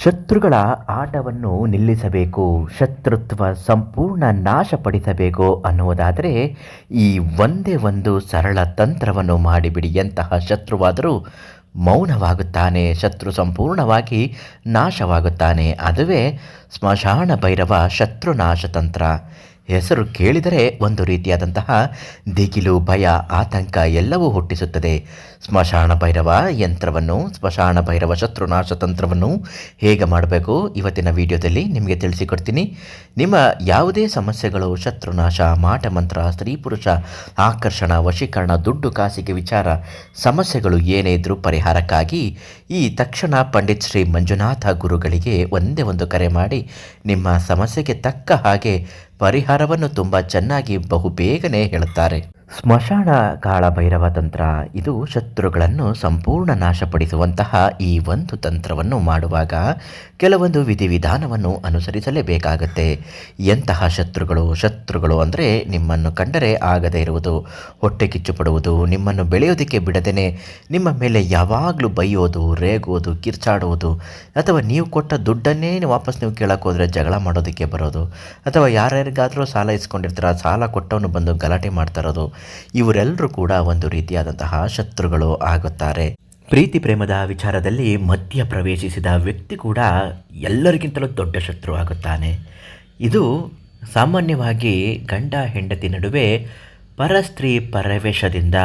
ಶತ್ರುಗಳ ಆಟವನ್ನು ನಿಲ್ಲಿಸಬೇಕು, ಶತ್ರುತ್ವ ಸಂಪೂರ್ಣ ನಾಶಪಡಿಸಬೇಕು ಅನ್ನುವುದಾದರೆ ಈ ಒಂದೇ ಒಂದು ಸರಳ ತಂತ್ರವನ್ನು ಮಾಡಿಬಿಡಿ. ಎಂತಹ ಶತ್ರುವಾದರೂ ಮೌನವಾಗುತ್ತಾನೆ, ಶತ್ರು ಸಂಪೂರ್ಣವಾಗಿ ನಾಶವಾಗುತ್ತಾನೆ. ಅದುವೇ ಸ್ಮಶಾನ ಭೈರವ ಶತ್ರುನಾಶ ತಂತ್ರ. ಹೆಸರು ಕೇಳಿದರೆ ಒಂದು ರೀತಿಯಾದಂತಹ ದಿಗಿಲು, ಭಯ, ಆತಂಕ ಎಲ್ಲವೂ ಹುಟ್ಟಿಸುತ್ತದೆ. ಸ್ಮಶಾನ ಭೈರವ ಯಂತ್ರವನ್ನು, ಸ್ಮಶಾನ ಭೈರವ ಶತ್ರುನಾಶ ತಂತ್ರವನ್ನು ಹೇಗೆ ಮಾಡಬೇಕು ಇವತ್ತಿನ ವಿಡಿಯೋದಲ್ಲಿ ನಿಮಗೆ ತಿಳಿಸಿಕೊಡ್ತೀನಿ. ನಿಮ್ಮ ಯಾವುದೇ ಸಮಸ್ಯೆಗಳು, ಶತ್ರುನಾಶ, ಮಾಟಮಂತ್ರ, ಸ್ತ್ರೀ ಪುರುಷ ಆಕರ್ಷಣ, ವಶೀಕರಣ, ದುಡ್ಡು ಕಾಸಿಗೆ ವಿಚಾರ ಸಮಸ್ಯೆಗಳು ಏನೇ ಇದ್ದರೂ ಪರಿಹಾರಕ್ಕಾಗಿ ಈ ತಕ್ಷಣ ಪಂಡಿತ್ ಶ್ರೀ ಮಂಜುನಾಥ ಗುರುಗಳಿಗೆ ಒಂದೇ ಒಂದು ಕರೆ ಮಾಡಿ ನಿಮ್ಮ ಸಮಸ್ಯೆಗೆ ತಕ್ಕ ಹಾಗೆ ಪರಿಹಾರವನ್ನು ತುಂಬ ಚೆನ್ನಾಗಿ ಬಹುಬೇಗನೆ ಹೇಳುತ್ತಾರೆ. ಸ್ಮಶಾನ ಕಾಳ ಭೈರವ ತಂತ್ರ ಇದು ಶತ್ರುಗಳನ್ನು ಸಂಪೂರ್ಣ ನಾಶಪಡಿಸುವಂತಹ ಈ ಒಂದು ತಂತ್ರವನ್ನು ಮಾಡುವಾಗ ಕೆಲವೊಂದು ವಿಧಿವಿಧಾನವನ್ನು ಅನುಸರಿಸಲೇಬೇಕಾಗತ್ತೆ. ಎಂತಹ ಶತ್ರುಗಳು ಅಂದರೆ ನಿಮ್ಮನ್ನು ಕಂಡರೆ ಆಗದೇ ಇರುವುದು, ಹೊಟ್ಟೆ ಕಿಚ್ಚು ಪಡುವುದು, ನಿಮ್ಮನ್ನು ಬೆಳೆಯೋದಕ್ಕೆ ಬಿಡದೇನೆ ನಿಮ್ಮ ಮೇಲೆ ಯಾವಾಗಲೂ ಬೈಯೋದು, ರೇಗೋದು, ಕಿರ್ಚಾಡುವುದು, ಅಥವಾ ನೀವು ಕೊಟ್ಟ ದುಡ್ಡನ್ನೇ ವಾಪಸ್ ನೀವು ಕೇಳಕ್ಕೆ ಹೋದರೆ ಜಗಳ ಮಾಡೋದಕ್ಕೆ ಬರೋದು, ಅಥವಾ ಯಾರ್ಯಾರಿಗಾದರೂ ಸಾಲ ಇಸ್ಕೊಂಡಿರ್ತೀರ, ಸಾಲ ಕೊಟ್ಟವನು ಬಂದು ಗಲಾಟೆ ಮಾಡ್ತಾ ಇರೋದು, ಇವರೆಲ್ಲರೂ ಕೂಡ ಒಂದು ರೀತಿಯಾದಂತಹ ಶತ್ರುಗಳು ಆಗುತ್ತಾರೆ. ಪ್ರೀತಿ ಪ್ರೇಮದ ವಿಚಾರದಲ್ಲಿ ಮಧ್ಯ ಪ್ರವೇಶಿಸಿದ ವ್ಯಕ್ತಿ ಕೂಡ ಎಲ್ಲರಿಗಿಂತಲೂ ದೊಡ್ಡ ಶತ್ರು ಆಗುತ್ತಾನೆ. ಇದು ಸಾಮಾನ್ಯವಾಗಿ ಗಂಡ ಹೆಂಡತಿ ನಡುವೆ ಪರಸ್ತ್ರೀ ಪ್ರವೇಶದಿಂದ,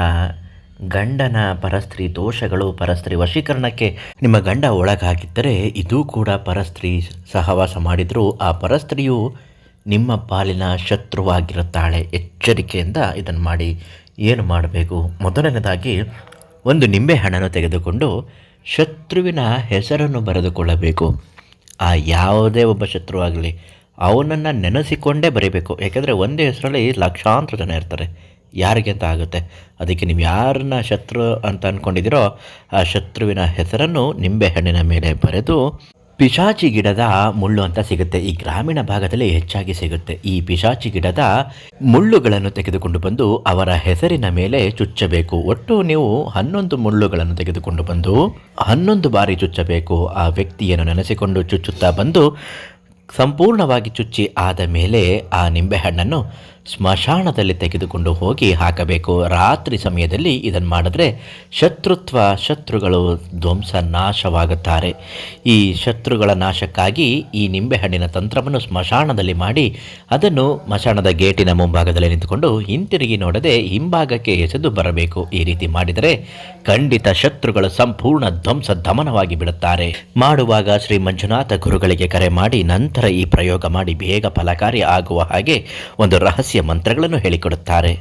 ಗಂಡನ ಪರಸ್ತ್ರೀ ದೋಷಗಳು, ಪರಸ್ತ್ರೀ ವಶೀಕರಣಕ್ಕೆ ನಿಮ್ಮ ಗಂಡ ಒಳಗಾಗಿದ್ದರೆ ಇದು ಕೂಡ ಪರಸ್ತ್ರೀ ಸಹವಾಸ ಮಾಡಿದರೂ ಆ ಪರಸ್ತ್ರೀಯು ನಿಮ್ಮ ಪಾಲಿನ ಶತ್ರುವಾಗಿರುತ್ತಾಳೆ. ಎಚ್ಚರಿಕೆಯಿಂದ ಇದನ್ನು ಮಾಡಿ. ಏನು ಮಾಡಬೇಕು? ಮೊದಲನೇದಾಗಿ ಒಂದು ನಿಂಬೆಹಣ್ಣನ್ನು ತೆಗೆದುಕೊಂಡು ಶತ್ರುವಿನ ಹೆಸರನ್ನು ಬರೆದುಕೊಳ್ಳಬೇಕು. ಆ ಯಾವುದೇ ಒಬ್ಬ ಶತ್ರು ಆಗಲಿ ಅವನನ್ನು ನೆನೆಸಿಕೊಂಡೇ ಬರೀಬೇಕು. ಯಾಕೆಂದರೆ ಒಂದೇ ಹೆಸರಲ್ಲಿ ಲಕ್ಷಾಂತರ ಜನ ಇರ್ತಾರೆ, ಯಾರಿಗೆ ಅಂತ ಆಗುತ್ತೆ. ಅದಕ್ಕೆ ನೀವು ಯಾರನ್ನ ಶತ್ರು ಅಂತ ಅಂದ್ಕೊಂಡಿದ್ದೀರೋ ಆ ಶತ್ರುವಿನ ಹೆಸರನ್ನು ನಿಂಬೆಹಣ್ಣಿನ ಮೇಲೆ ಬರೆದು, ಪಿಶಾಚಿ ಗಿಡದ ಮುಳ್ಳು ಅಂತ ಸಿಗುತ್ತೆ, ಈ ಗ್ರಾಮೀಣ ಭಾಗದಲ್ಲಿ ಹೆಚ್ಚಾಗಿ ಸಿಗುತ್ತೆ. ಈ ಪಿಶಾಚಿ ಗಿಡದ ಮುಳ್ಳುಗಳನ್ನು ತೆಗೆದುಕೊಂಡು ಬಂದು ಅವರ ಹೆಸರಿನ ಮೇಲೆ ಚುಚ್ಚಬೇಕು. ಒಟ್ಟು ನೀವು 11 ಮುಳ್ಳುಗಳನ್ನು ತೆಗೆದುಕೊಂಡು ಬಂದು 11 ಬಾರಿ ಚುಚ್ಚಬೇಕು. ಆ ವ್ಯಕ್ತಿಯನ್ನು ನೆನೆಸಿಕೊಂಡು ಚುಚ್ಚುತ್ತಾ ಬಂದು ಸಂಪೂರ್ಣವಾಗಿ ಚುಚ್ಚಿ ಆದ ಮೇಲೆ ಆ ನಿಂಬೆಹಣ್ಣನ್ನು ಸ್ಮಶಾನದಲ್ಲಿ ತೆಗೆದುಕೊಂಡು ಹೋಗಿ ಹಾಕಬೇಕು. ರಾತ್ರಿ ಸಮಯದಲ್ಲಿ ಇದನ್ನು ಮಾಡಿದ್ರೆ ಶತ್ರುಗಳು ಧ್ವಂಸ ನಾಶವಾಗುತ್ತಾರೆ. ಈ ಶತ್ರುಗಳ ನಾಶಕ್ಕಾಗಿ ಈ ನಿಂಬೆಹಣ್ಣಿನ ತಂತ್ರವನ್ನು ಸ್ಮಶಾನದಲ್ಲಿ ಮಾಡಿ ಅದನ್ನು ಸ್ಮಶಾನದ ಗೇಟಿನ ಮುಂಭಾಗದಲ್ಲಿ ನಿಂತುಕೊಂಡು ಹಿಂತಿರುಗಿ ನೋಡದೆ ಹಿಂಭಾಗಕ್ಕೆ ಎಸೆದು ಬರಬೇಕು. ಈ ರೀತಿ ಮಾಡಿದರೆ ಖಂಡಿತ ಶತ್ರುಗಳು ಸಂಪೂರ್ಣ ಧ್ವಂಸ ದಮನವಾಗಿ ಬಿಡುತ್ತಾರೆ. ಮಾಡುವಾಗ ಶ್ರೀ ಮಂಜುನಾಥ ಗುರುಗಳಿಗೆ ಕರೆ ಮಾಡಿ ನಂತರ ಈ ಪ್ರಯೋಗ ಮಾಡಿ ಬೇಗ ಫಲಕಾರಿ ಆಗುವ ಹಾಗೆ ಒಂದು ರಹಸ್ಯ ಮಂತ್ರಗಳನ್ನು ಹೇಳಿಕೊಡುತ್ತಾರೆ.